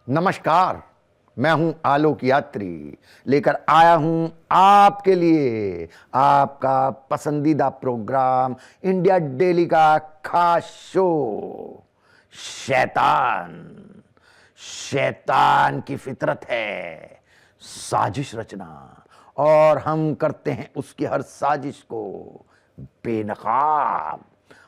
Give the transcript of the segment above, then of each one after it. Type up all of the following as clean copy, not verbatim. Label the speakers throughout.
Speaker 1: नमस्कार, मैं हूं आलोक यात्री, लेकर आया हूं आपके लिए आपका पसंदीदा प्रोग्राम इंडिया डेली का खास शो शैतान। शैतान की फितरत है साजिश रचना, और हम करते हैं उसकी हर साजिश को बेनकाब।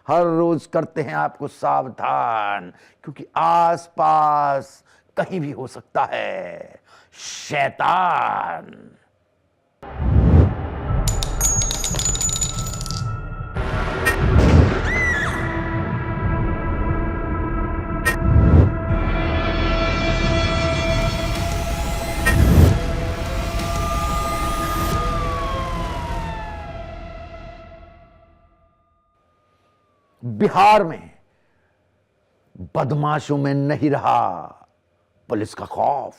Speaker 1: हर रोज करते हैं आपको सावधान, क्योंकि आसपास कहीं भी हो सकता है शैतान। बिहार में बदमाशों में नहीं रहा पुलिस का खौफ।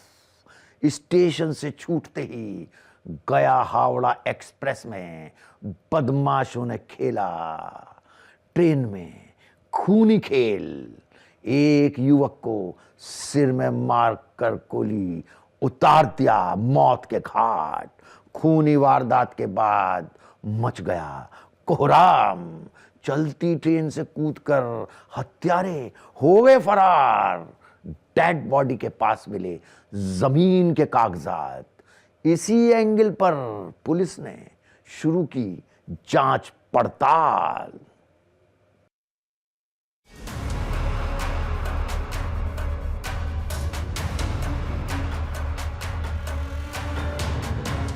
Speaker 1: स्टेशन से छूटते ही गया हावड़ा एक्सप्रेस में बदमाशों ने खेला ट्रेन में खूनी खेल। एक युवक को सिर में मारकर गोली उतार दिया मौत के घाट। खूनी वारदात के बाद मच गया कोहराम। चलती ट्रेन से कूदकर हत्यारे हो गए फरार। डेड बॉडी के पास मिले जमीन के कागजात। इसी एंगल पर पुलिस ने शुरू की जांच पड़ताल।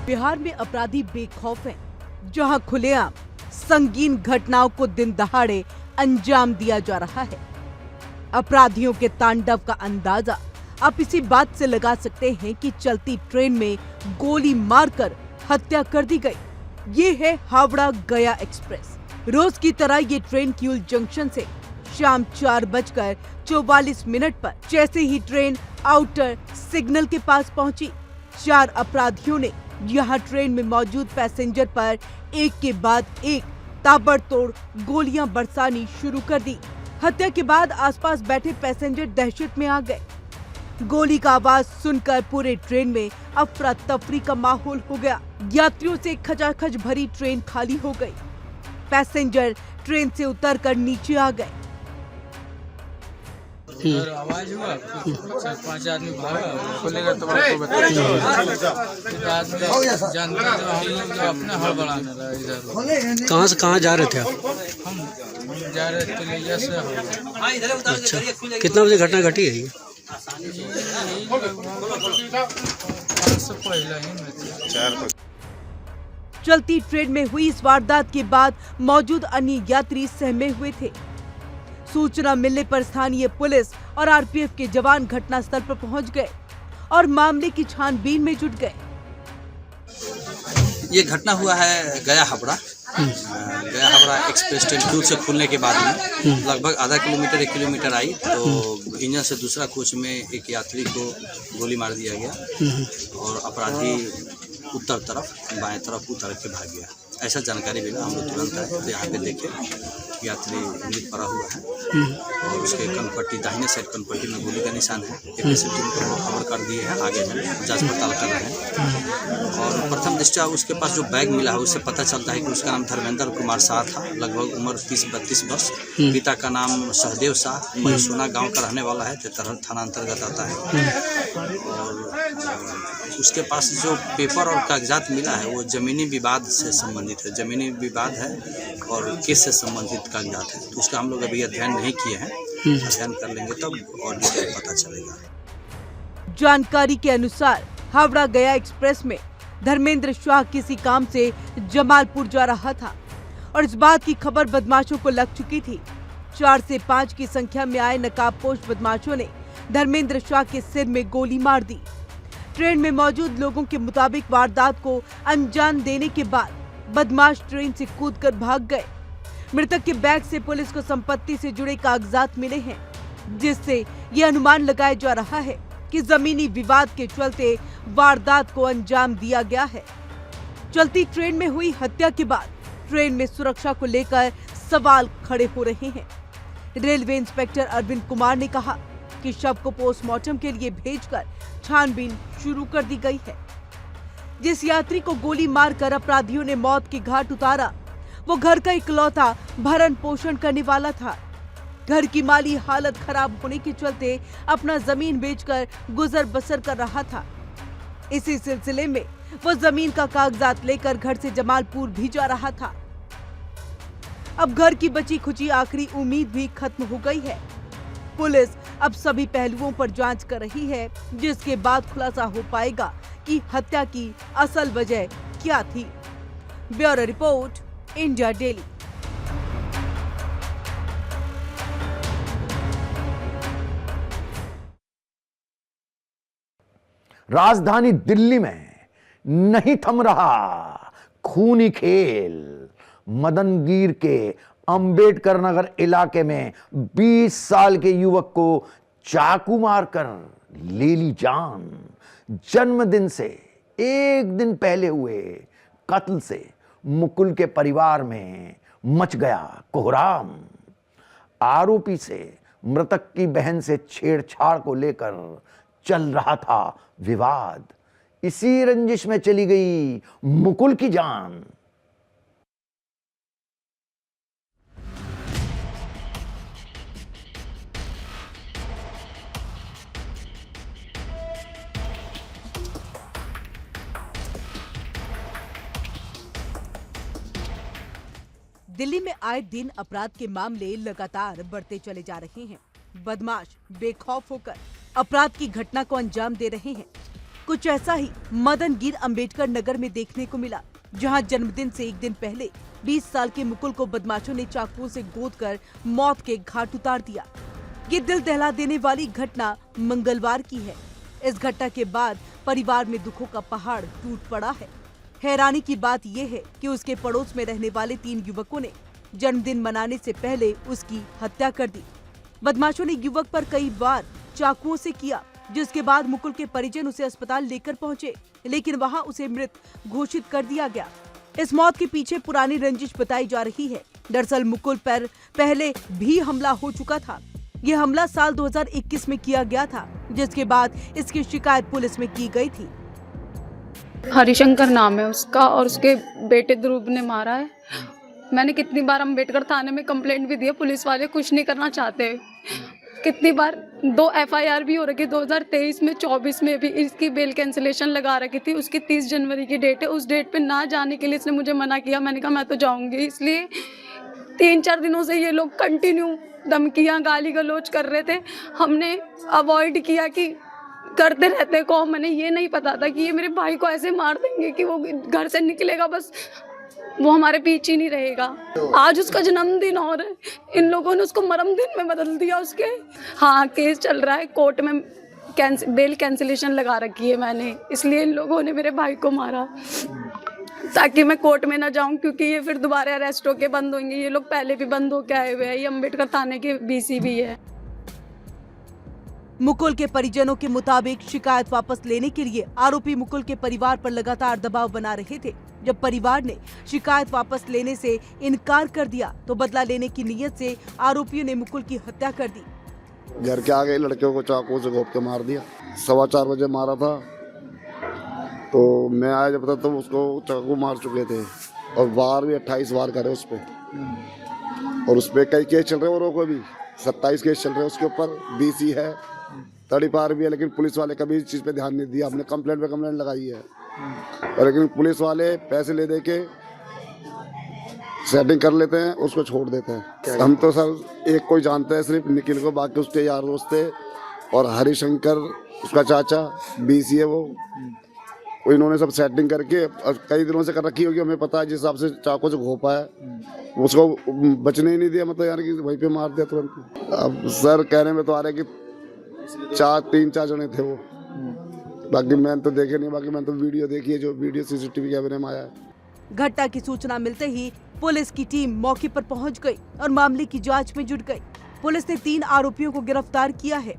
Speaker 2: बिहार में अपराधी बेखौफ हैं, जहां खुलेआम संगीन घटनाओं को दिन दहाड़े अंजाम दिया जा रहा है। अपराधियों के तांडव का अंदाजा आप इसी बात से लगा सकते हैं कि चलती ट्रेन में गोली मारकर हत्या कर दी गई। ये है हावड़ा गया एक्सप्रेस। रोज की तरह ये ट्रेन किऊल जंक्शन से शाम 4:44 पर जैसे ही ट्रेन आउटर सिग्नल के पास पहुंची, 4 अपराधियों ने यहाँ ट्रेन में मौजूद पैसेंजर पर एक के बाद एक ताबड़तोड़ गोलियां बरसानी शुरू कर दी। हत्या के बाद आसपास बैठे पैसेंजर दहशत में आ गए। गोली का आवाज सुनकर पूरे ट्रेन में अफरा तफरी का माहौल हो गया। यात्रियों से खचाखच भरी ट्रेन खाली हो गई। पैसेंजर ट्रेन से उतरकर नीचे आ गए।
Speaker 3: आवाज हुआ, 4-5 आदमी भागा, खोलेगा तो आपको बताएंगे। जानते जो हम लोग अपना हड़बड़ाने लगा इधर।
Speaker 4: कहाँ से कहाँ जा रहे थे आप?
Speaker 3: हम जा रहे थे तेलिया से।
Speaker 4: अच्छा, कितना बजे घटना घटी है ये?
Speaker 3: से पहले ही में थे।
Speaker 2: चलती ट्रेन में हुई इस वारदात के बाद मौजूद अन्य यात्री सहमे हुए थे। सूचना मिलने पर स्थानीय पुलिस और आरपीएफ के जवान घटनास्थल पर पहुंच गए और मामले की छानबीन में जुट गए।
Speaker 5: ये घटना हुआ है गया हावड़ा एक्सप्रेस ट्रेन किऊल से खुलने के बाद में लगभग आधा किलोमीटर 1 किलोमीटर आई तो इंजन से दूसरा कोच में एक यात्री को गोली मार दिया गया और अपराधी उत्तर तरफ बाएं तरफ उतर के भाग गया। ऐसा जानकारी मिला। हम लोग तुरंत आए तो यहाँ पे देखे यात्री मृत पड़ा हुआ है और उसके कनपट्टी दाहिने साइड कनपट्टी में गोली का निशान है। एपीएसटी को खबर कर दिए हैं, आगे हैं जांच पड़ताल कर रहे हैं। और प्रथम दृष्टया उसके पास जो बैग मिला है उससे पता चलता है कि उसका नाम धर्मेंद्र कुमार शाह था। लगभग उम्र 30-32 वर्ष। पिता का नाम सहदेव शाह, महिसोना गाँव का रहने वाला है, तेतरहट थाना अंतर्गत आता है। और उसके पास जो पेपर और कागजात मिला है वो जमीनी विवाद से संबंधित है। जमीनी विवाद है और केस से संबंधित कागजात है। तो उसका हम लोग अभी अध्ययन नहीं किए हैं, अध्ययन कर लेंगे तब और डिटेल पता चलेगा।
Speaker 2: जानकारी के अनुसार हावड़ा गया एक्सप्रेस में धर्मेंद्र शाह किसी काम से जमालपुर जा रहा था और इस बात की खबर बदमाशों को लग चुकी थी। 4 से 5 की संख्या में आए नकाबपोश बदमाशों ने धर्मेंद्र शाह के सिर में गोली मार दी। ट्रेन में मौजूद लोगों के मुताबिक वारदात को अंजाम देने के बाद बदमाश ट्रेन से कूदकर भाग गए। मृतक के बैग से पुलिस को संपत्ति से जुड़े कागजात मिले हैं, जिससे ये अनुमान लगाया जा रहा है कि जमीनी विवाद के चलते वारदात को अंजाम दिया गया है। चलती ट्रेन में हुई हत्या के बाद ट्रेन में सुरक्षा को लेकर सवाल खड़े हो रहे हैं। रेलवे इंस्पेक्टर अरविंद कुमार ने कहा जबकि शव को पोस्टमार्टम के लिए भेजकर छानबीन शुरू कर दी गई है। जिस यात्री को गोली मारकर अपराधियों ने मौत के घाट उतारा, वो घर का इकलौता भरण पोषण करने वाला था। घर की माली हालत खराब होने के चलते अपना जमीन बेचकर गुजर बसर कर रहा था। इसी सिलसिले में वो जमीन का कागजात लेकर घर से जमालपुर भी जा रहा था। अब घर की बची खुची आखिरी उम्मीद भी खत्म हो गई है। पुलिस अब सभी पहलुओं पर जांच कर रही है, जिसके बाद खुलासा हो पाएगा कि हत्या की असल वजह क्या थी। Bureau report, India daily.
Speaker 1: राजधानी दिल्ली में नहीं थम रहा खूनी खेल। मदनगीर के अंबेडकर नगर इलाके में 20 साल के युवक को चाकू मारकर ले ली जान। जन्मदिन से एक दिन पहले हुए कत्ल से मुकुल के परिवार में मच गया कोहराम। आरोपी से मृतक की बहन से छेड़छाड़ को लेकर चल रहा था विवाद। इसी रंजिश में चली गई मुकुल की जान।
Speaker 2: दिल्ली में आए दिन अपराध के मामले लगातार बढ़ते चले जा रहे हैं। बदमाश बेखौफ होकर अपराध की घटना को अंजाम दे रहे हैं। कुछ ऐसा ही मदनगीर अंबेडकर नगर में देखने को मिला, जहां जन्मदिन से एक दिन पहले 20 साल के मुकुल को बदमाशों ने चाकू से गोदकर मौत के घाट उतार दिया। ये दिल दहला देने वाली घटना मंगलवार की है। इस घटना के बाद परिवार में दुखों का पहाड़ टूट पड़ा है। हैरानी की बात यह है कि उसके पड़ोस में रहने वाले 3 युवकों ने जन्मदिन मनाने से पहले उसकी हत्या कर दी। बदमाशों ने युवक पर कई बार चाकुओं से किया, जिसके बाद मुकुल के परिजन उसे अस्पताल लेकर पहुंचे, लेकिन वहां उसे मृत घोषित कर दिया गया। इस मौत के पीछे पुरानी रंजिश बताई जा रही है। दरअसल मुकुल पर पहले भी हमला हो चुका था। यह हमला साल 2021 में किया गया था, जिसके बाद इसकी शिकायत पुलिस में की गई थी।
Speaker 6: हरिशंकर नाम है उसका और उसके बेटे ध्रुव ने मारा है। मैंने कितनी बार अम्बेडकर थाने में कंप्लेंट भी दी है, पुलिस वाले कुछ नहीं करना चाहते। कितनी बार 2 FIR भी हो रखी, 2023 में 24 में भी इसकी बेल कैंसिलेशन लगा रखी थी। उसकी 30 जनवरी की डेट है, उस डेट पे ना जाने के लिए इसने मुझे मना किया। मैंने कहा मैं तो जाऊंगी। इसलिए 3-4 दिनों से ये लोग कंटिन्यू धमकियाँ गाली गलौज कर रहे थे। हमने अवॉइड किया कि करते रहते को। मैंने ये नहीं पता था कि ये मेरे भाई को ऐसे मार देंगे कि वो घर से निकलेगा बस वो हमारे पीछे नहीं रहेगा। आज उसका जन्मदिन और है, इन लोगों ने उसको मरम दिन में बदल दिया उसके। हाँ, केस चल रहा है कोर्ट में, बेल कैंसिलेशन लगा रखी है मैंने, इसलिए इन लोगों ने मेरे भाई को मारा ताकि मैं कोर्ट में ना जाऊं, क्योंकि ये फिर दोबारा अरेस्ट होके बंद होंगे। ये लोग पहले भी बंद होके आए हुए हैं। ये अम्बेडकर थाने के BC भी है।
Speaker 2: मुकुल के परिजनों के मुताबिक शिकायत वापस लेने के लिए आरोपी मुकुल के परिवार पर लगातार दबाव बना रहे थे। जब परिवार ने शिकायत वापस लेने से इनकार कर दिया तो बदला लेने की नीयत से आरोपियों ने मुकुल की हत्या कर दी।
Speaker 7: घर के आगे लड़कियों को चाकू से घोंप के मार दिया। 4:15 बजे मारा था, तो मैं आया जब तक तो उसको चाकू मार चुके थे और वार भी 28 वार करे उस पर। और उस पर कई केस चल रहे हैं, औरों को भी 27 केस चल रहे हैं उसके ऊपर। BC है, 30 भी है, लेकिन पुलिस वाले कभी इस चीज़ पे ध्यान नहीं दिया। हमने कंप्लेंट पे कंप्लेंट लगाई है, लेकिन पुलिस वाले पैसे ले दे के सेटिंग कर लेते हैं, उसको छोड़ देते हैं। हम तो सर एक कोई जानते हैं सिर्फ निखिल को, बाकी उसके यार दोस्त थे। और हरिशंकर उसका चाचा BC है, वो इन्होंने सब सेटिंग करके कई दिनों से कर रखी होगी। हमें पता है जिस हिसाब से चाकू से घोंपा है, उसको बचने ही नहीं दिया, मतलब यार कि वहीं पे मार दिया तुरंत। अब सर कहने में तो आ रहा है कि 3-4 जने थे वो, बाकी मैंने तो देखे नहीं। बाकी मैंने तो वीडियो देखी है, जो वीडियो CCTV कैमरे में आया है।
Speaker 2: घटना की सूचना मिलते ही पुलिस की टीम मौके पर पहुंच गई और मामले की जांच में जुट गई। पुलिस ने 3 आरोपियों को गिरफ्तार किया है।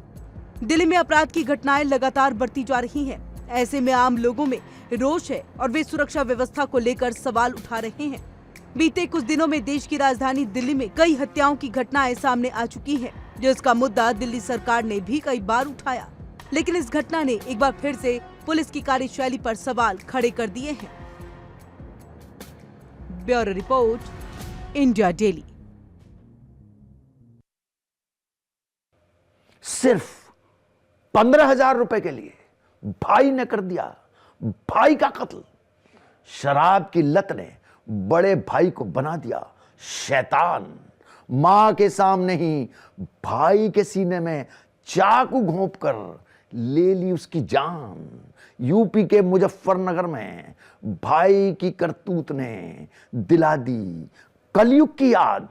Speaker 2: दिल्ली में अपराध की घटनाएं लगातार बढ़ती जा रही हैं। ऐसे में आम लोगों में रोष है और वे सुरक्षा व्यवस्था को लेकर सवाल उठा रहे हैं। बीते कुछ दिनों में देश की राजधानी दिल्ली में कई हत्याओं की घटनाएं सामने आ चुकी हैं, जिसका मुद्दा दिल्ली सरकार ने भी कई बार उठाया, लेकिन इस घटना ने एक बार फिर से पुलिस की कार्यशैली पर सवाल खड़े कर दिए हैं। Bureau report, India daily.
Speaker 1: सिर्फ 15,000 रुपए के लिए भाई ने कर दिया भाई का कत्ल। शराब की लत ने बड़े भाई को बना दिया शैतान। मां के सामने ही भाई के सीने में चाकू घोंप कर ले ली उसकी जान। यूपी के मुजफ्फरनगर में भाई की करतूत ने दिला दी कलयुग की याद।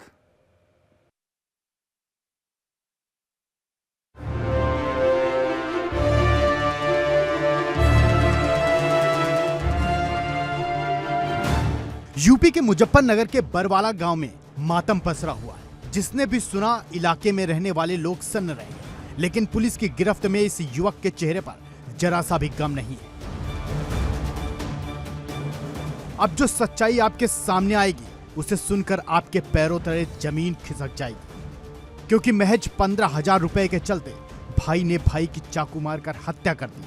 Speaker 8: यूपी के मुजफ्फरनगर के बरवाला गांव में मातम पसरा हुआ है। जिसने भी सुना इलाके में रहने वाले लोग सन्न रह गए, लेकिन पुलिस की गिरफ्त में इस युवक के चेहरे पर जरा सा भी गम नहीं है। अब जो सच्चाई आपके सामने आएगी उसे सुनकर आपके पैरों तले जमीन खिसक जाएगी, क्योंकि महज 15,000 रुपए के चलते भाई ने भाई की चाकू मारकर हत्या कर दी।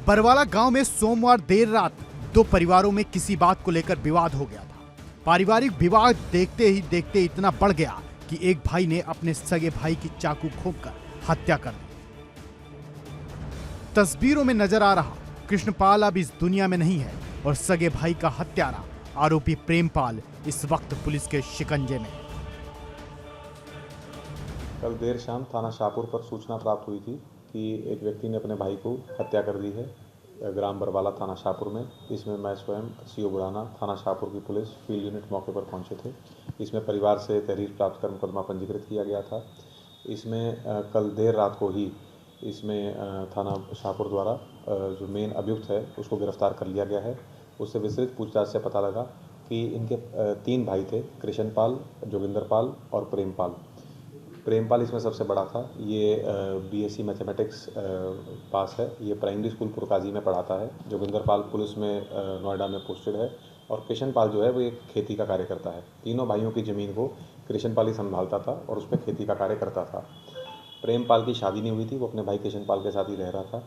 Speaker 8: बरवाला गांव में सोमवार देर रात दो परिवारों में किसी बात को लेकर विवाद हो गया था। पारिवारिक विवाद देखते ही देखते इतना बढ़ गया कि एक भाई ने अपने सगे भाई की चाकू घोंपकर हत्या कर दी। तस्वीरों में नजर आ रहा कृष्णपाल अब इस दुनिया में नहीं है और सगे भाई का हत्यारा आरोपी प्रेमपाल इस वक्त पुलिस के शिकंजे में।
Speaker 9: कल देर शाम थाना शाहपुर पर सूचना प्राप्त हुई थी कि एक व्यक्ति ने अपने भाई को हत्या कर दी है ग्राम बरवाला थाना शाहपुर में। इसमें मैं स्वयं सीओ बुढ़ाना थाना शाहपुर की पुलिस फील्ड यूनिट मौके पर पहुंचे थे। इसमें परिवार से तहरीर प्राप्त कर मुकदमा पंजीकृत किया गया था। इसमें कल देर रात को ही इसमें थाना शाहपुर द्वारा जो मेन अभियुक्त है उसको गिरफ्तार कर लिया गया है। उससे विस्तृत पूछताछ से पता लगा कि इनके 3 भाई थे, कृष्णपाल, जोगिंदरपाल और प्रेमपाल। प्रेमपाल इसमें सबसे बड़ा था। ये बीएससी मैथमेटिक्स पास है। ये प्राइमरी स्कूल पुरकाजी में पढ़ाता है। जोगिंदरपाल पुलिस में नोएडा में पोस्टेड है और कृष्णपाल जो है वो एक खेती का कार्य करता है। तीनों भाइयों की ज़मीन को कृष्णपाल ही संभालता था और उस पर खेती का कार्य करता था। प्रेमपाल की शादी नहीं हुई थी, वो अपने भाई कृष्णपाल के साथ ही रह रहा था।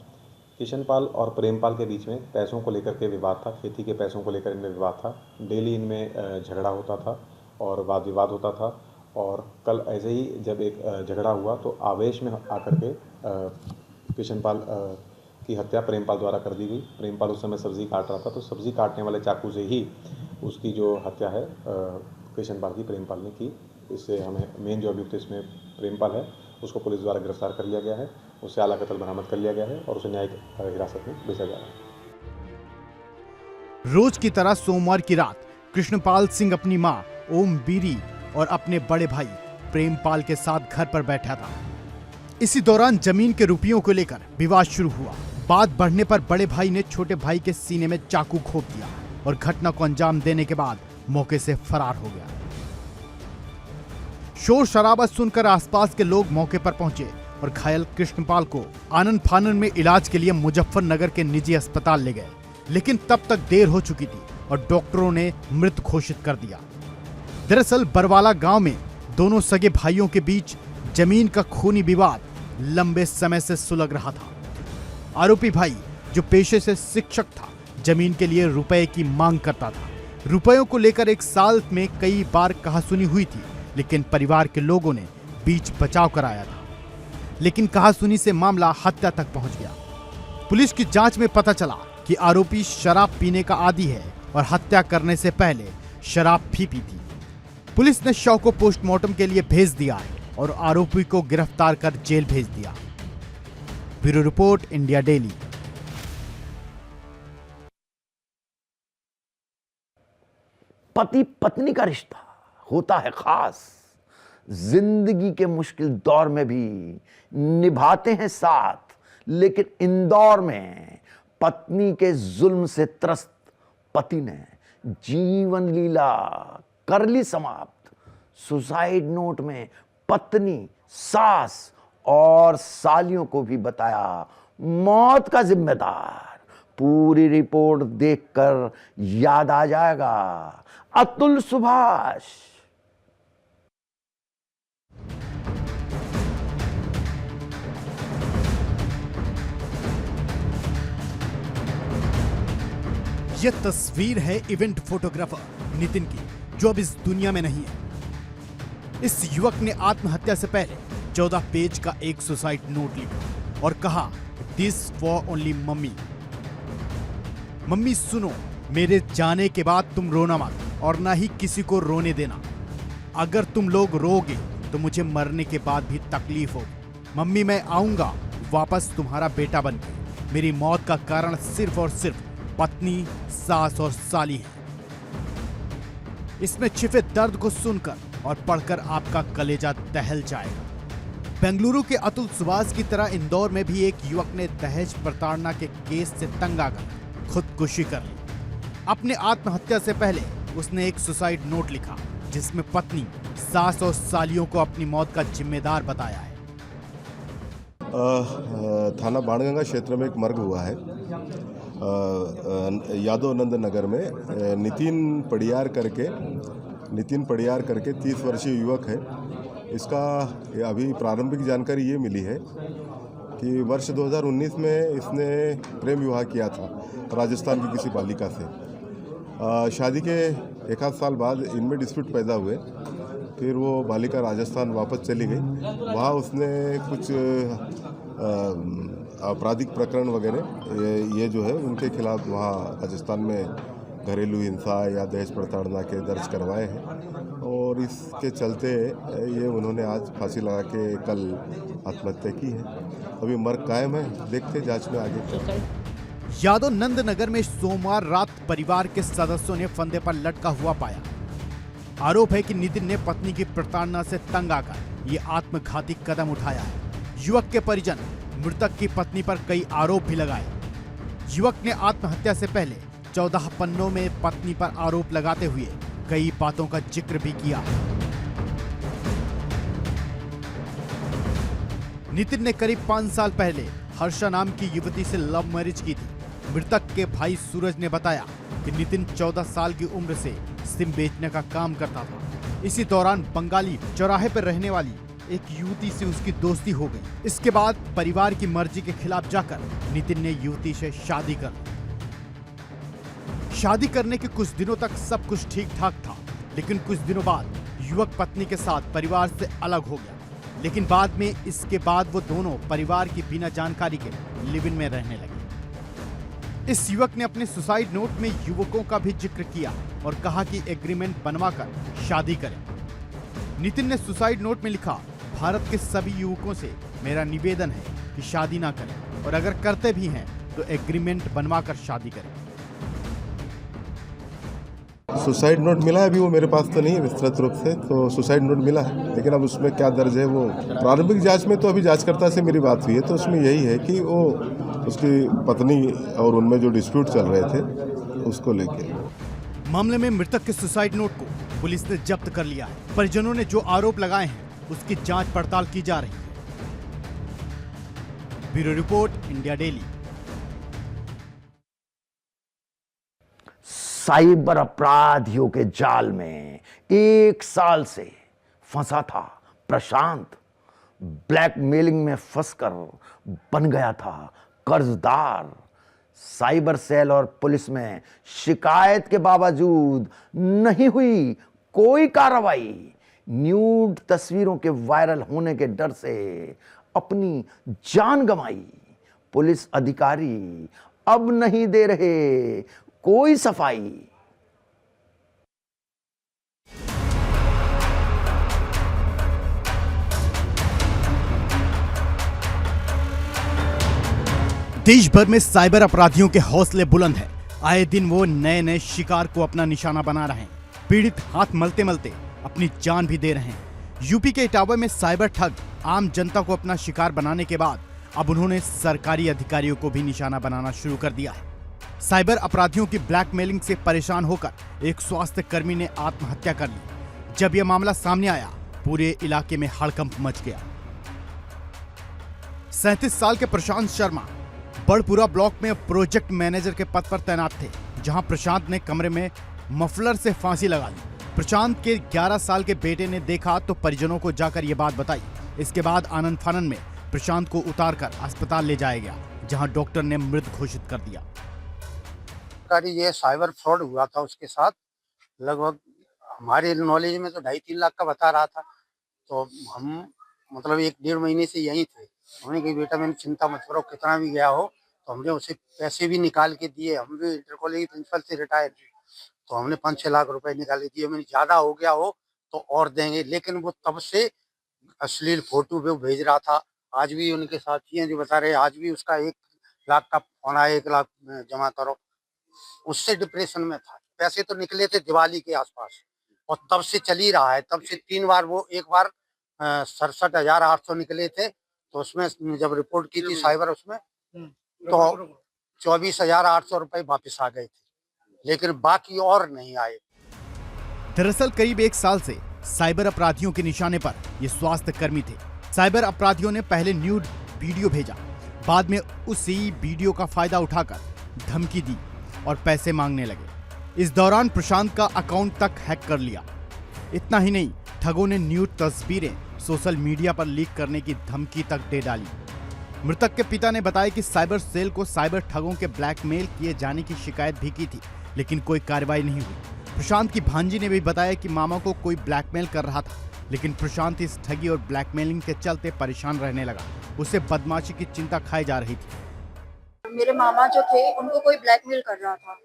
Speaker 9: कृष्णपाल और प्रेमपाल के बीच में पैसों को लेकर के विवाद था, खेती के पैसों को लेकर इनमें विवाद था। डेली इनमें झगड़ा होता था और वाद विवाद होता था। और कल ऐसे ही जब एक झगड़ा हुआ तो आवेश में आकर के कृष्णपाल की हत्या प्रेमपाल द्वारा कर दी गई। प्रेमपाल उस समय सब्जी काट रहा था, तो सब्जी काटने वाले चाकू से ही उसकी जो हत्या है कृष्णपाल की प्रेमपाल ने की। इससे हमें मेन जो अभियुक्त इसमें प्रेमपाल है उसको पुलिस द्वारा गिरफ्तार कर लिया गया है। उससे आला कत्ल बरामद कर लिया गया है और उसे न्यायिक हिरासत में भेजा जा रहा है।
Speaker 8: रोज की तरह सोमवार की रात कृष्णपाल सिंह अपनी मां ओम बीरी और अपने बड़े भाई प्रेमपाल के साथ घर पर बैठा था। इसी दौरान जमीन के रुपयों को लेकर विवाद शुरू हुआ। बात बढ़ने पर बड़े भाई ने छोटे भाई के सीने में चाकू घोंप दिया और घटना को अंजाम देने के बाद मौके से फरार हो गया। शोर शराबा सुनकर आसपास के लोग मौके पर पहुंचे और घायल कृष्णपाल को आनन फानन में इलाज के लिए मुजफ्फरनगर के निजी अस्पताल ले गए, लेकिन तब तक देर हो चुकी थी और डॉक्टरों ने मृत घोषित कर दिया। दरअसल बरवाला गांव में दोनों सगे भाइयों के बीच जमीन का खूनी विवाद लंबे समय से सुलग रहा था। आरोपी भाई जो पेशे से शिक्षक था, जमीन के लिए रुपए की मांग करता था। रुपयों को लेकर एक साल में कई बार कहासुनी हुई थी, लेकिन परिवार के लोगों ने बीच बचाव कराया था। लेकिन कहासुनी से मामला हत्या तक पहुंच गया। पुलिस की जांच में पता चला कि आरोपी शराब पीने का आदी है और हत्या करने से पहले शराब भी पी थी। पुलिस ने शव को पोस्टमार्टम के लिए भेज दिया है और आरोपी को गिरफ्तार कर जेल भेज दिया। Bureau report, India daily.
Speaker 1: पति पत्नी का रिश्ता होता है खास। जिंदगी के मुश्किल दौर में भी निभाते हैं साथ, लेकिन इंदौर में पत्नी के जुल्म से त्रस्त पति ने जीवन लीला कर ली समाप्त। सुसाइड नोट में पत्नी, सास और सालियों को भी बताया मौत का जिम्मेदार। पूरी रिपोर्ट देखकर याद आ जाएगा अतुल सुभाष।
Speaker 8: यह तस्वीर है इवेंट फोटोग्राफर नितिन की, जो अब इस दुनिया में नहीं है। इस युवक ने आत्महत्या से पहले 14 पेज का एक सुसाइड नोट लिखा और कहा, this for only mummy. Mummy सुनो, मेरे जाने के बाद तुम रोना मत और ना ही किसी को रोने देना। अगर तुम लोग रोगे तो मुझे मरने के बाद भी तकलीफ होगी। मम्मी मैं आऊंगा वापस तुम्हारा बेटा बनके। मेरी मौत का कारण सिर्फ और सिर्फ पत्नी, सास और साली है। इसमें छिपे दर्द को सुनकर और पढ़कर आपका कलेजा दहल जाएगा। बेंगलुरु के अतुल सुभाष की तरह इंदौर में भी एक युवक ने दहेज प्रताड़ना के केस से तंग आकर खुदकुशी कर ली। अपने आत्महत्या से पहले उसने एक सुसाइड नोट लिखा जिसमें पत्नी, सास और सालियों को अपनी मौत का जिम्मेदार बताया है।
Speaker 10: थाना बाणगंगा क्षेत्र में एक मर्ग हुआ है यादव नंद नगर में। नितिन पड़ियार करके 30 वर्षीय युवक है। इसका अभी प्रारंभिक जानकारी ये मिली है कि वर्ष 2019 में इसने प्रेम विवाह किया था राजस्थान की किसी बालिका से। शादी के एक आध साल बाद इनमें डिस्प्यूट पैदा हुए। फिर वो बालिका राजस्थान वापस चली गई। वहाँ उसने कुछ आपराधिक प्रकरण वगैरह ये जो है उनके खिलाफ वहाँ राजस्थान में घरेलू हिंसा या दहेज प्रताड़ना के दर्ज करवाए हैं और इसके चलते ये उन्होंने आज फांसी लगा के कल आत्महत्या की है। अभी मर्ग कायम है, देखते जांच में आगे।
Speaker 8: यादव नंद नगर में सोमवार रात परिवार के सदस्यों ने फंदे पर लटका हुआ पाया। आरोप है कि नितिन ने पत्नी की प्रताड़ना से तंग आकर ये आत्मघाती कदम उठाया है। युवक के परिजन मृतक की पत्नी पर कई आरोप भी लगाए। युवक ने आत्महत्या से पहले 14 पन्नों में पत्नी पर आरोप लगाते हुए कई बातों का जिक्र भी किया। नितिन ने करीब 5 साल पहले हर्षा नाम की युवती से लव मैरिज की थी। मृतक के भाई सूरज ने बताया कि नितिन 14 साल की उम्र से सिम बेचने का काम करता था। इसी दौरान बंगाली चौराहे पर रहने वाली एक युवती से उसकी दोस्ती हो गई। इसके बाद परिवार की मर्जी के खिलाफ जाकर नितिन ने युवती से शादी कर ली। शादी करने के कुछ दिनों तक सब कुछ ठीक ठाक था, लेकिन कुछ दिनों बाद युवक पत्नी के साथ परिवार से अलग हो गया। लेकिन बाद में इसके बाद वो दोनों परिवार की बिना जानकारी के लिव इन में रहने लगे। इस युवक ने अपने सुसाइड नोट में युवकों का भी जिक्र किया और कहा कि एग्रीमेंट बनवाकर शादी करें। नितिन ने सुसाइड नोट में लिखा, भारत के सभी युवकों से मेरा निवेदन है कि शादी ना करें और अगर करते भी हैं तो एग्रीमेंट बनवाकर शादी करें।
Speaker 10: सुसाइड नोट मिला है, अभी वो मेरे पास तो नहीं है विस्तृत रूप से, तो सुसाइड नोट मिला है, लेकिन अब उसमें क्या दर्ज है वो प्रारंभिक जांच में, तो अभी जांचकर्ता से मेरी बात हुई है तो उसमें यही है कि वो उसकी पत्नी और उनमें जो डिस्प्यूट चल रहे थे उसको लेके।
Speaker 8: मामले में मृतक के सुसाइड नोट को पुलिस ने जब्त कर लिया है। परिजनों ने जो आरोप लगाए हैं उसकी जांच पड़ताल की जा रही है। Bureau report, India daily.
Speaker 1: Cyber अपराधियों के जाल में 1 साल से फंसा था प्रशांत। ब्लैकमेलिंग में फंसकर बन गया था कर्जदार। साइबर सेल और पुलिस में शिकायत के बावजूद नहीं हुई कोई कार्रवाई। न्यूड तस्वीरों के वायरल होने के डर से अपनी जान गंवाई। पुलिस अधिकारी अब नहीं दे रहे कोई सफाई।
Speaker 8: देश भर में साइबर अपराधियों के हौसले बुलंद हैं। आए दिन वो नए नए शिकार को अपना निशाना बना रहे हैं। पीड़ित हाथ मलते मलते अपनी जान भी दे रहे हैं। यूपी के इटावा में साइबर ठग आम जनता को अपना शिकार बनाने के बाद अब उन्होंने सरकारी अधिकारियों को भी निशाना बनाना शुरू कर दिया है। साइबर अपराधियों की ब्लैकमेलिंग से परेशान होकर एक स्वास्थ्य कर्मी ने आत्महत्या कर ली। जब यह मामला सामने आया, पूरे इलाके में हड़कंप मच गया। 37 साल के प्रशांत शर्मा बड़पुरा ब्लॉक में प्रोजेक्ट मैनेजर के पद पर तैनात थे, जहां प्रशांत ने कमरे में मफलर से फांसी लगा ली। प्रशांत के 11 साल के बेटे ने देखा तो परिजनों को जाकर ये बात बताई। इसके बाद आनन फानन में प्रशांत को उतारकर अस्पताल ले जाया गया, जहां डॉक्टर ने मृत घोषित कर दिया।
Speaker 11: ये साइबर फ्रॉड हुआ था उसके साथ, लगभग हमारे नॉलेज में तो 2.5-3 लाख का बता रहा था। तो हम मतलब 1-1.5 महीने से यहीं थे। हमने कहा बेटा मैंने चिंता मत करो, कितना भी गया हो। तो हमने उसे पैसे भी निकाल के दिए। हम भी इंटर कॉलेज प्रिंसिपल से रिटायर थे, तो हमने 5-6 लाख रुपए निकाले दिए। मैंने ज्यादा हो गया हो तो और देंगे, लेकिन वो तब से अश्लील फोटो पे भेज रहा था। आज भी उनके साथी हैं जो बता रहे, आज भी उसका 1 लाख का फोन आया, 1 लाख जमा करो। उससे डिप्रेशन में था। पैसे तो निकले थे दिवाली के आसपास, और तब से चल ही रहा है। तब से 3 बार, वो एक बार 67,800 निकले थे, तो उसमें जब रिपोर्ट की थी साइबर, उसमें तो 24,800 रुपए वापस आ गए थे, लेकिन बाकी और नहीं आए।
Speaker 8: दरअसल करीब 1 साल से साइबर अपराधियों के निशाने पर ये स्वास्थ्य कर्मी थे। साइबर अपराधियों ने पहले न्यूड वीडियो भेजा, बाद में उसी वीडियो का फायदा उठाकर धमकी दी और पैसे मांगने लगे। इस दौरान प्रशांत का अकाउंट तक हैक कर लिया। इतना ही नहीं, ठगों ने न्यूड तस्वीरें सोशल मीडिया पर लीक करने की धमकी तक दे डाली। मृतक के पिता ने बताया कि साइबर सेल को साइबर ठगों के ब्लैकमेल किए जाने की शिकायत भी की थी, लेकिन कोई कार्रवाई नहीं हुई। प्रशांत की भांजी ने भी बताया कि मामा को कोई ब्लैकमेल कर रहा था, लेकिन प्रशांत इस ठगी और ब्लैकमेलिंग के चलते परेशान रहने लगा। उसे बदमाशी की चिंता खाई जा रही थी।
Speaker 12: मेरे मामा जो थे उनको कोई ब्लैकमेल कर रहा था,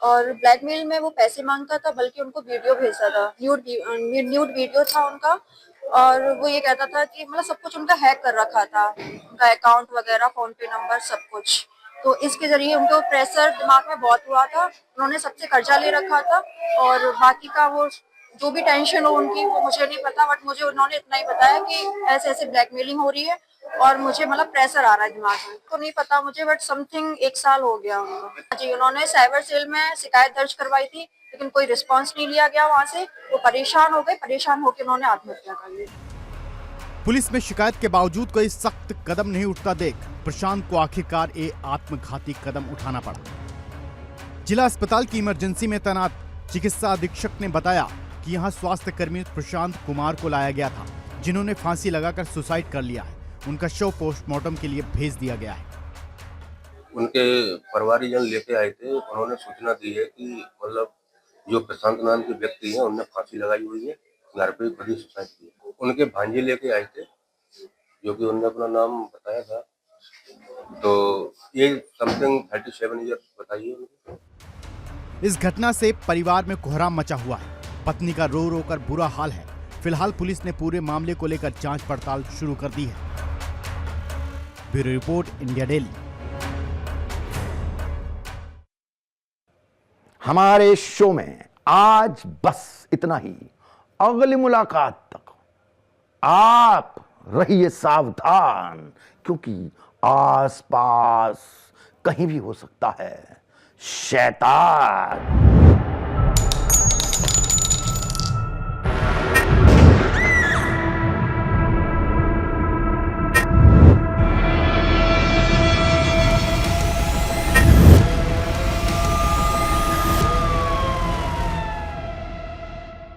Speaker 12: और ब्लैकमेल में वो पैसे मांगता था, बल्कि उनको वीडियो भेजता था। न्यूड वीडियो था उनका, और वो ये कहता था कि मतलब सब कुछ उनका हैक कर रखा था, उनका अकाउंट वगैरह, फोन पे नंबर, सब कुछ। तो इसके जरिए उनको प्रेशर दिमाग में बहुत हुआ था। उन्होंने सबसे कर्जा ले रखा था, और बाकी का वो जो भी टेंशन हो उनकी, वो मुझे नहीं पता, बट मुझे उन्होंने इतना ही बताया कि ऐसे ऐसे ब्लैकमेलिंग हो रही है और मुझे मतलब प्रेशर आ रहा है दिमाग में। तो नहीं पता मुझे, बट समथिंग 1 साल हो गया उनको। जी, उन्होंने साइबर सेल में शिकायत दर्ज करवाई थी, लेकिन कोई रिस्पांस नहीं लिया गया वहाँ से। वो परेशान हो गए, परेशान होकर उन्होंने आत्महत्या कर ली।
Speaker 8: पुलिस में शिकायत के बावजूद कोई सख्त कदम नहीं उठता देख प्रशांत को आखिरकार एक आत्मघाती कदम उठाना पड़ा। जिला अस्पताल की इमरजेंसी में तैनात चिकित्सा अधीक्षक ने बताया कि यहां स्वास्थ्य कर्मी प्रशांत कुमार को लाया गया था, जिन्होंने फांसी लगाकर सुसाइड कर लिया है। उनका शव पोस्टमार्टम के लिए भेज दिया गया है।
Speaker 13: उनके परिवारजन लेके आए थे, उन्होंने सूचना दी है कि मतलब जो प्रशांत नाम के व्यक्ति हैं, उन्होंने फांसी लगाई हुई है, घर पे खुद ही सुसाइड किया। उनके भांजे लेके आए थे, जो कि उन्होंने अपना नाम बताया था। तो ये समथिंग 37 ईयर्स बताइए।
Speaker 8: इस घटना से परिवार में कोहराम मचा हुआ है। पत्नी का रो रो कर बुरा हाल है। फिलहाल पुलिस ने पूरे मामले को लेकर जांच पड़ताल शुरू कर दी है। Bureau report, India daily.
Speaker 1: हमारे शो में आज बस इतना ही। अगली मुलाकात तक आप रहिए सावधान, क्योंकि आसपास कहीं भी हो सकता है शैतान।